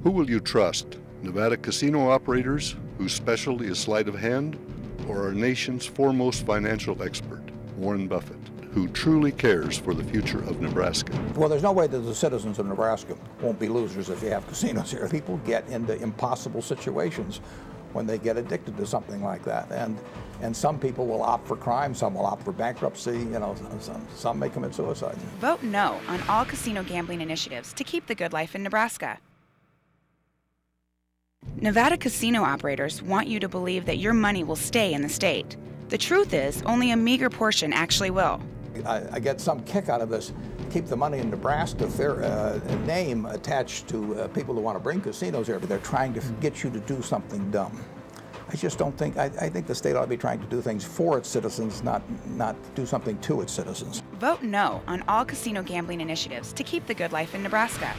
Who will you trust? Nevada casino operators whose specialty is sleight of hand, or our nation's foremost financial expert, Warren Buffett, who truly cares for the future of Nebraska? Well, there's no way that the citizens of Nebraska won't be losers if you have casinos here. People get into impossible situations when they get addicted to something like that. And some people will opt for crime, some will opt for bankruptcy, you know, some may commit suicide. Vote no on all casino gambling initiatives to keep the good life in Nebraska. Nevada casino operators want you to believe that your money will stay in the state. The truth is, only a meager portion actually will. I get some kick out of this. Keep the money in Nebraska, fair name attached to people who want to bring casinos here, but they're trying to get you to do something dumb. I just don't think, I think the state ought to be trying to do things for its citizens, not do something to its citizens. Vote no on all casino gambling initiatives to keep the good life in Nebraska.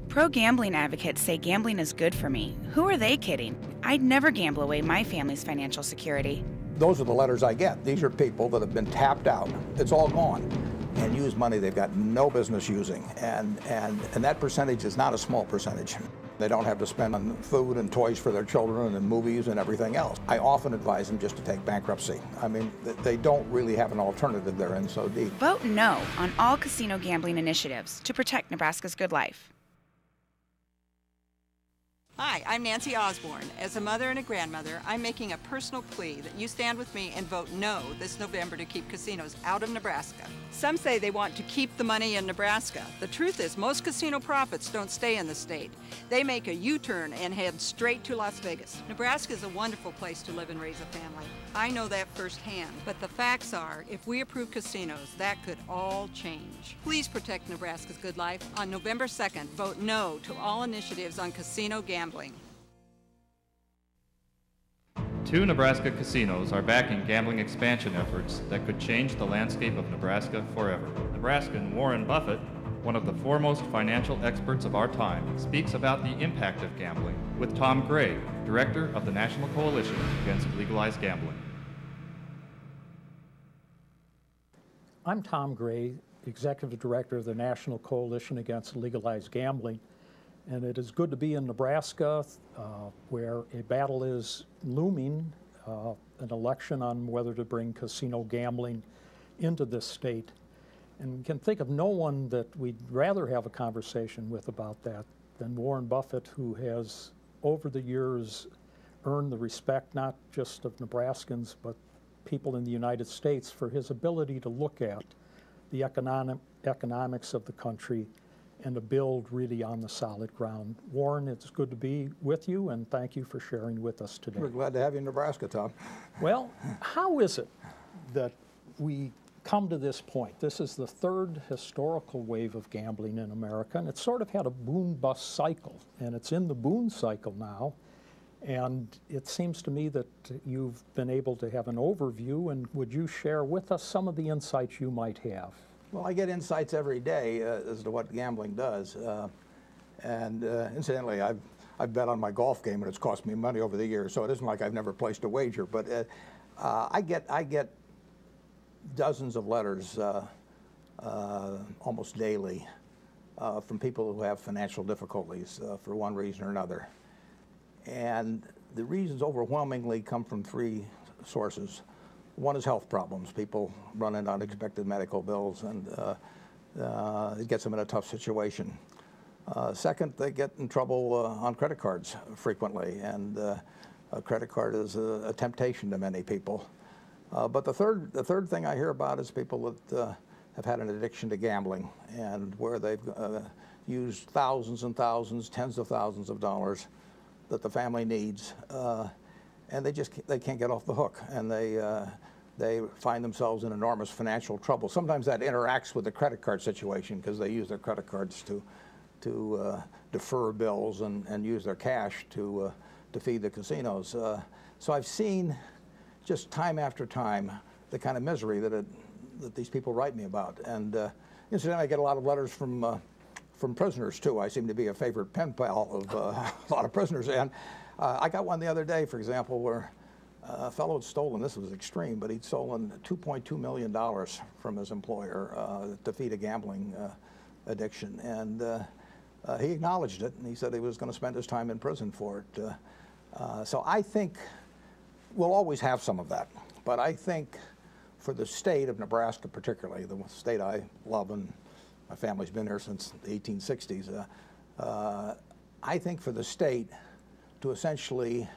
Pro-gambling advocates say gambling is good for me. Who are they kidding? I'd never gamble away my family's financial security. Those are the letters I get. These are people that have been tapped out. It's all gone. And use money they've got no business using. And that percentage is not a small percentage. They don't have to spend on food and toys for their children and movies and everything else. I often advise them just to take bankruptcy. I mean, they don't really have an alternative. They're in so deep. Vote no on all casino gambling initiatives to protect Nebraska's good life. Hi, I'm Nancy Osborne. As a mother and a grandmother, I'm making a personal plea that you stand with me and vote no this November to keep casinos out of Nebraska. Some say they want to keep the money in Nebraska. The truth is, most casino profits don't stay in the state. They make a U-turn and head straight to Las Vegas. Nebraska is a wonderful place to live and raise a family. I know that firsthand, but the facts are, if we approve casinos, that could all change. Please protect Nebraska's good life. On November 2nd, vote no to all initiatives on casino gambling. 2 Nebraska casinos are backing gambling expansion efforts that could change the landscape of Nebraska forever. Nebraskan Warren Buffett, one of the foremost financial experts of our time, speaks about the impact of gambling with Tom Gray, director of the National Coalition Against Legalized Gambling. I'm Tom Gray, executive director of the National Coalition Against Legalized Gambling. And it is good to be in Nebraska, where a battle is looming, an election on whether to bring casino gambling into this state. And we can think of no one that we'd rather have a conversation with about that than Warren Buffett, who has, over the years, earned the respect not just of Nebraskans, but people in the United States for his ability to look at the economics of the country and to build really on the solid ground. Warren, it's good to be with you, and thank you for sharing with us today. We're glad to have you in Nebraska, Tom. Well, how is it that we come to this point? This is the third historical wave of gambling in America, and it's sort of had a boom-bust cycle, and it's in the boom cycle now. And it seems to me that you've been able to have an overview, and would you share with us some of the insights you might have? Well, I get insights every day as to what gambling does. Incidentally, I've bet on my golf game, and it's cost me money over the years, so it isn't like I've never placed a wager. But I get dozens of letters almost daily from people who have financial difficulties for one reason or another. And the reasons overwhelmingly come from 3 sources. One is health problems. People run into unexpected medical bills, and it gets them in a tough situation. Second, they get in trouble on credit cards frequently, and a credit card is a temptation to many people. But the third thing I hear about is people that have had an addiction to gambling, and where they've used thousands and thousands, tens of thousands of dollars that the family needs, and they can't get off the hook, and they find themselves in enormous financial trouble. Sometimes that interacts with the credit card situation because they use their credit cards to defer bills and use their cash to feed the casinos. So I've seen just time after time the kind of misery that these people write me about. And incidentally, I get a lot of letters from prisoners too. I seem to be a favorite pen pal of a lot of prisoners. And I got one the other day, for example, where a fellow had stolen, this was extreme, but he'd stolen $2.2 million from his employer to feed a gambling addiction. And he acknowledged it, and he said he was going to spend his time in prison for it. So I think we'll always have some of that. But I think for the state of Nebraska particularly, the state I love, and my family's been here since the 1860s, I think for the state to essentially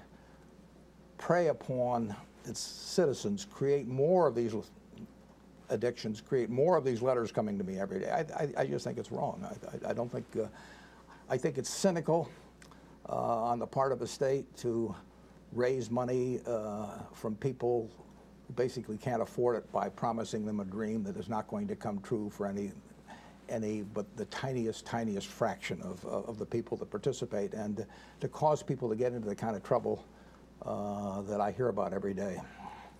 prey upon its citizens, create more of these addictions, create more of these letters coming to me every day, I just think it's wrong. I don't think, I think it's cynical on the part of the state to raise money from people who basically can't afford it by promising them a dream that is not going to come true for any but the tiniest fraction of the people that participate, and to cause people to get into the kind of trouble that I hear about every day.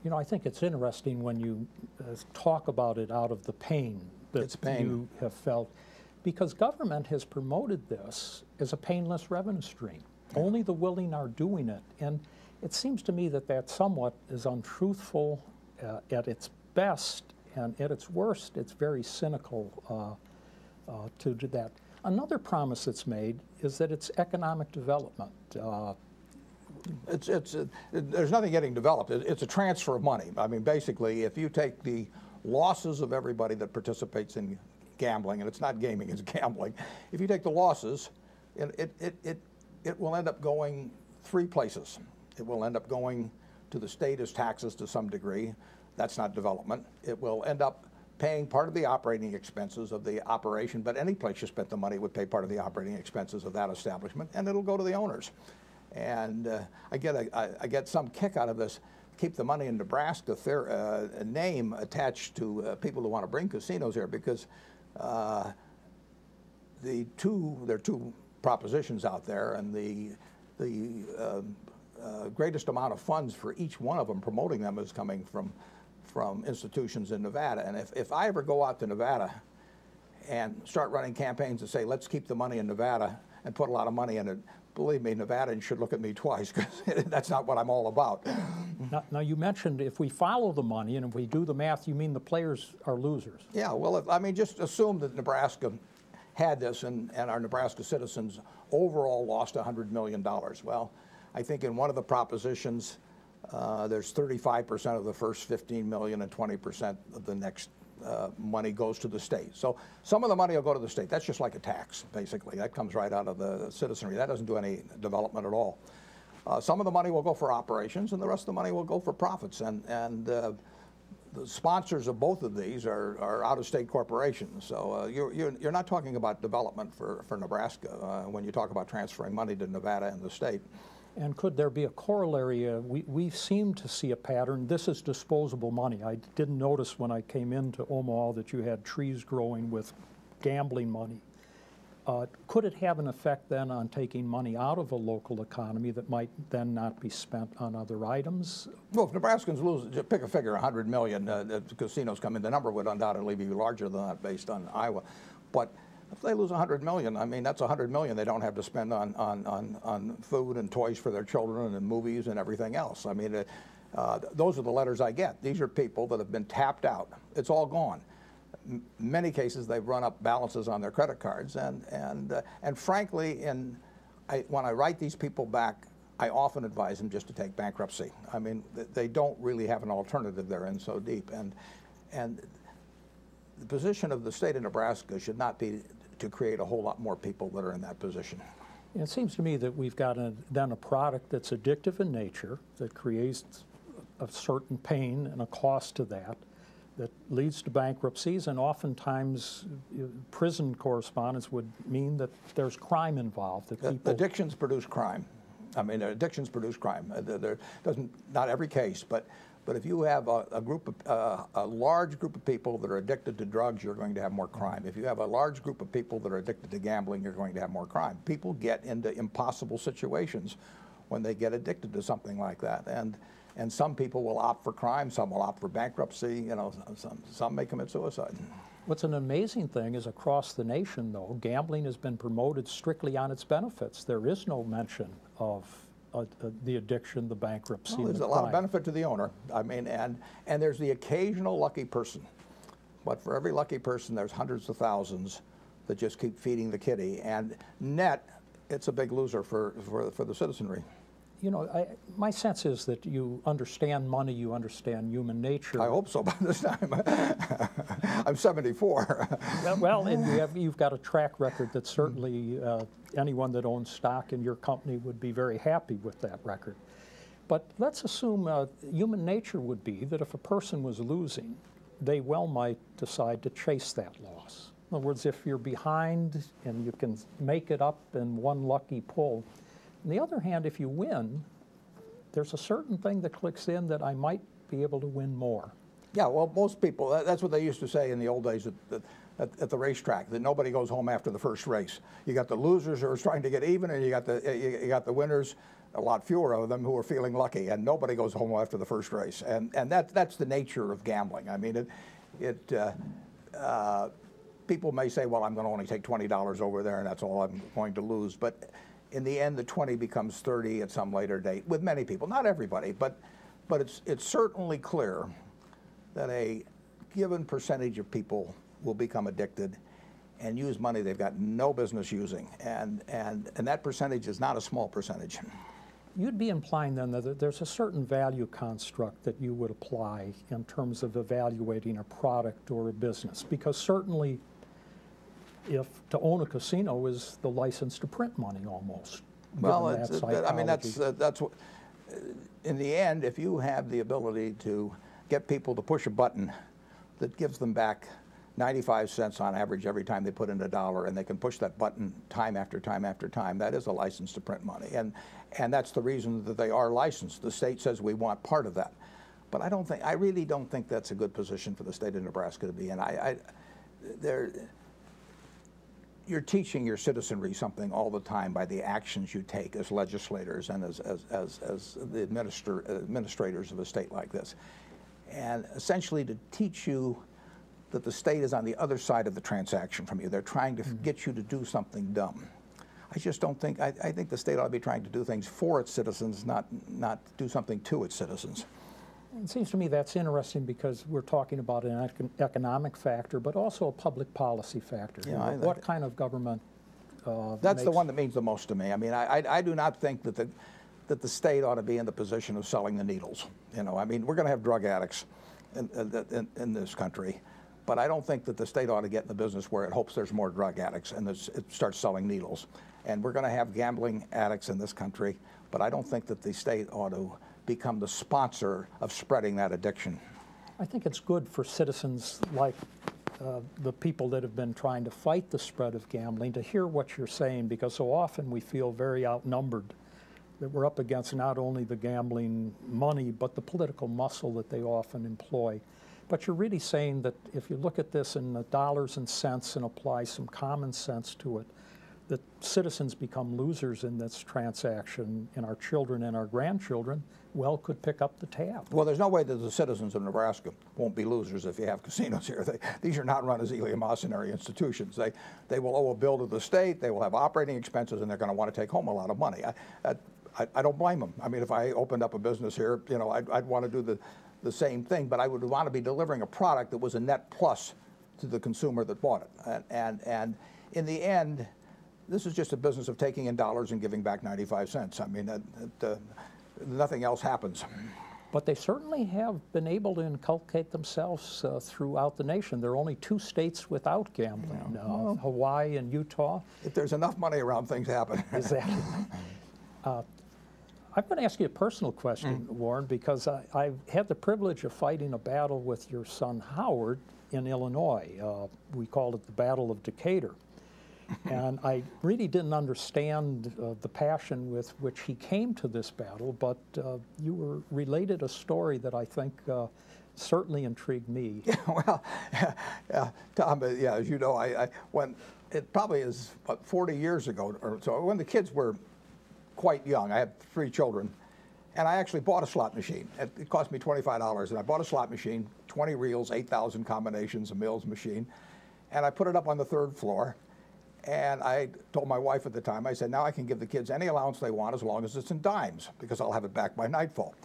You know, I think it's interesting when you talk about it out of the pain that you have felt, because government has promoted this as a painless revenue stream. Yeah. Only the willing are doing it, and it seems to me that that somewhat is untruthful at its best, and at its worst, it's very cynical to do that. Another promise that's made is that it's economic development. There's nothing getting developed. It's a transfer of money. I mean, basically, if you take the losses of everybody that participates in gambling, and it's not gaming, it's gambling, if you take the losses, it will end up going three places. It will end up going to the state as taxes to some degree. That's not development. It will end up paying part of the operating expenses of the operation, but any place you spent the money would pay part of the operating expenses of that establishment, and it'll go to the owners. And I get some kick out of this. Keep the money in Nebraska name attached to people who want to bring casinos here, because there are two propositions out there, and the greatest amount of funds for each one of them promoting them is coming from institutions in Nevada. And if I ever go out to Nevada and start running campaigns and say, let's keep the money in Nevada and put a lot of money in it, believe me, Nevadans should look at me twice, because that's not what I'm all about. Now, you mentioned if we follow the money and if we do the math, you mean the players are losers? Yeah, well, I mean, just assume that Nebraska had this and our Nebraska citizens overall lost $100 million. Well, I think in one of the propositions, there's 35% of the first 15 million and 20% of the next money goes to the state. So some of the money will go to the state. That's just like a tax, basically. That comes right out of the citizenry. That doesn't do any development at all. Some of the money will go for operations, and the rest of the money will go for profits. And the sponsors of both of these are out-of-state corporations. So you're not talking about development for Nebraska when you talk about transferring money to Nevada and the state. And could there be a corollary? We seem to see a pattern. This is disposable money. I didn't notice when I came into Omaha that you had trees growing with gambling money. Could it have an effect then on taking money out of a local economy that might then not be spent on other items? Well, if Nebraskans lose, just pick a figure, 100 million, casinos come in, the number would undoubtedly be larger than that based on Iowa. But if they lose 100 million, I mean, that's 100 million they don't have to spend on food and toys for their children and movies and everything else. I mean, those are the letters I get. These are people that have been tapped out. It's all gone. In many cases, they've run up balances on their credit cards. And frankly, when I write these people back, I often advise them just to take bankruptcy. I mean, they don't really have an alternative. They're in so deep. And the position of the state of Nebraska should not be to create a whole lot more people that are in that position. It seems to me that we've got then a product that's addictive in nature, that creates a certain pain and a cost to that leads to bankruptcies, and oftentimes prison correspondence would mean that there's crime involved. That people... Addictions produce crime. I mean, addictions produce crime. Not every case, but if you have a large group of people that are addicted to drugs, you're going to have more crime. If you have a large group of people that are addicted to gambling, you're going to have more crime. People get into impossible situations when they get addicted to something like that. And some people will opt for crime, some will opt for bankruptcy, you know, some may commit suicide. What's an amazing thing is across the nation, though, gambling has been promoted strictly on its benefits. There is no mention of the addiction, the bankruptcy. Well, there's the a lot of crime. benefit to the owner. I mean, and there's the occasional lucky person. But for every lucky person, there's hundreds of thousands that just keep feeding the kitty. And net, it's a big loser for the citizenry. You know, my sense is that you understand money, you understand human nature. I hope so by this time. I'm 74. Well, and you've got a track record that certainly anyone that owns stock in your company would be very happy with that record. But let's assume human nature would be that if a person was losing, they well might decide to chase that loss. In other words, if you're behind and you can make it up in one lucky pull. On the other hand, if you win, there's a certain thing that clicks in that I might be able to win more. Yeah, well, most people, that's what they used to say in the old days at the racetrack, that nobody goes home after the first race. You got the losers who are trying to get even, and you got the winners, a lot fewer of them, who are feeling lucky, and nobody goes home after the first race. And that's the nature of gambling. I mean, people may say, well, I'm going to only take $20 over there, and that's all I'm going to lose. But in the end, the 20 becomes 30 at some later date with many people. Not everybody, but it's certainly clear that a given percentage of people will become addicted and use money they've got no business using. And that percentage is not a small percentage. You'd be implying then that there's a certain value construct that you would apply in terms of evaluating a product or a business, because certainly if to own a casino is the license to print money almost. Well, I mean, that's what, in the end, if you have the ability to get people to push a button that gives them back 95 cents on average every time they put in $1, and they can push that button time after time after time, that is a license to print money. And that's the reason that they are licensed. The state says we want part of that. But I really don't think that's a good position for the state of Nebraska to be in. You're teaching your citizenry something all the time by the actions you take as legislators and as the administrators of a state like this. And essentially to teach you that the state is on the other side of the transaction from you. They're trying to get you to do something dumb. I just don't think, I think the state ought to be trying to do things for its citizens, not do something to its citizens. It seems to me that's interesting because we're talking about an economic factor, but also a public policy factor. Yeah, what kind of government that's the one that means the most to me. I mean, I do not think that the state ought to be in the position of selling the needles. You know, I mean, we're going to have drug addicts in this country, but I don't think that the state ought to get in the business where it hopes there's more drug addicts and it starts selling needles. And we're going to have gambling addicts in this country, but I don't think that the state ought to become the sponsor of spreading that addiction. I think it's good for citizens like the people that have been trying to fight the spread of gambling to hear what you're saying, because so often we feel very outnumbered, that we're up against not only the gambling money, but the political muscle that they often employ. But you're really saying that if you look at this in the dollars and cents and apply some common sense to it, that citizens become losers in this transaction, and our children and our grandchildren, well, could pick up the tab. Well, there's no way that the citizens of Nebraska won't be losers if you have casinos here. These are not run as eleemosynary institutions. They will owe a bill to the state, they will have operating expenses, and they're going to want to take home a lot of money. I don't blame them. I mean, if I opened up a business here, you know, I'd want to do the same thing, but I would want to be delivering a product that was a net plus to the consumer that bought it. And in the end, this is just a business of taking in dollars and giving back 95 cents. I mean, nothing else happens. But they certainly have been able to inculcate themselves throughout the nation. There are only 2 states without gambling, Hawaii and Utah. If there's enough money around, things happen. Exactly. I'm going to ask you a personal question, Warren, because I've had the privilege of fighting a battle with your son, Howard, in Illinois. We called it the Battle of Decatur. And I really didn't understand the passion with which he came to this battle, but you related a story that I think certainly intrigued me. Yeah, well, Tom, as you know, when it probably is about 40 years ago or so, when the kids were quite young, I had 3 children, and I actually bought a slot machine. It cost me $25, and I bought a slot machine, 20 reels, 8,000 combinations, a Mills machine, and I put it up on the 3rd floor. And I told my wife at the time, I said, now I can give the kids any allowance they want as long as it's in dimes, because I'll have it back by nightfall.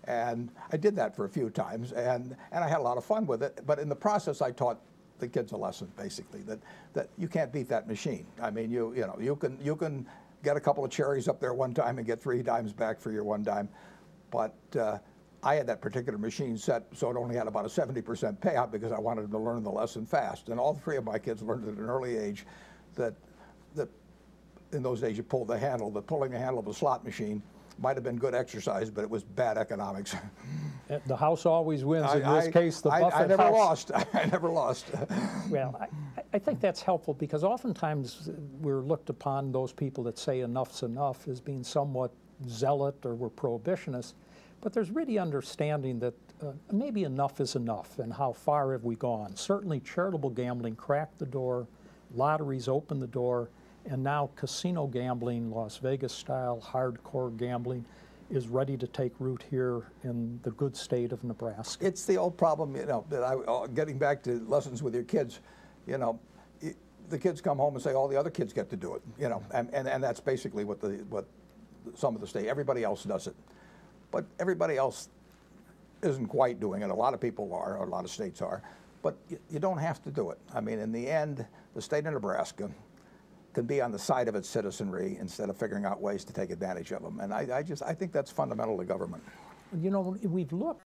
And I did that for a few times, and I had a lot of fun with it. But in the process, I taught the kids a lesson, basically, that you can't beat that machine. I mean, you can get a couple of cherries up there one time and get 3 dimes back for your 1 dime. But I had that particular machine set so it only had about a 70% payout because I wanted them to learn the lesson fast. And all 3 of my kids learned at an early age that in those days you pulled the handle, that pulling the handle of a slot machine might have been good exercise, but it was bad economics. The house always wins. In this case, the Buffett I never house. lost. I never lost. Well, I think that's helpful because oftentimes we're looked upon, those people that say enough's enough, as being somewhat zealot or we're prohibitionists. But there's really understanding that maybe enough is enough, and how far have we gone? Certainly charitable gambling cracked the door, lotteries opened the door, and now casino gambling, Las Vegas style, hardcore gambling, is ready to take root here in the good state of Nebraska. It's the old problem, that getting back to lessons with your kids, the kids come home and say all the other kids get to do it, and that's basically what some of the state, everybody else does it. But everybody else isn't quite doing it. A lot of people are, or a lot of states are, but you don't have to do it. I mean, in the end, the state of Nebraska can be on the side of its citizenry instead of figuring out ways to take advantage of them. And I think that's fundamental to government. We've looked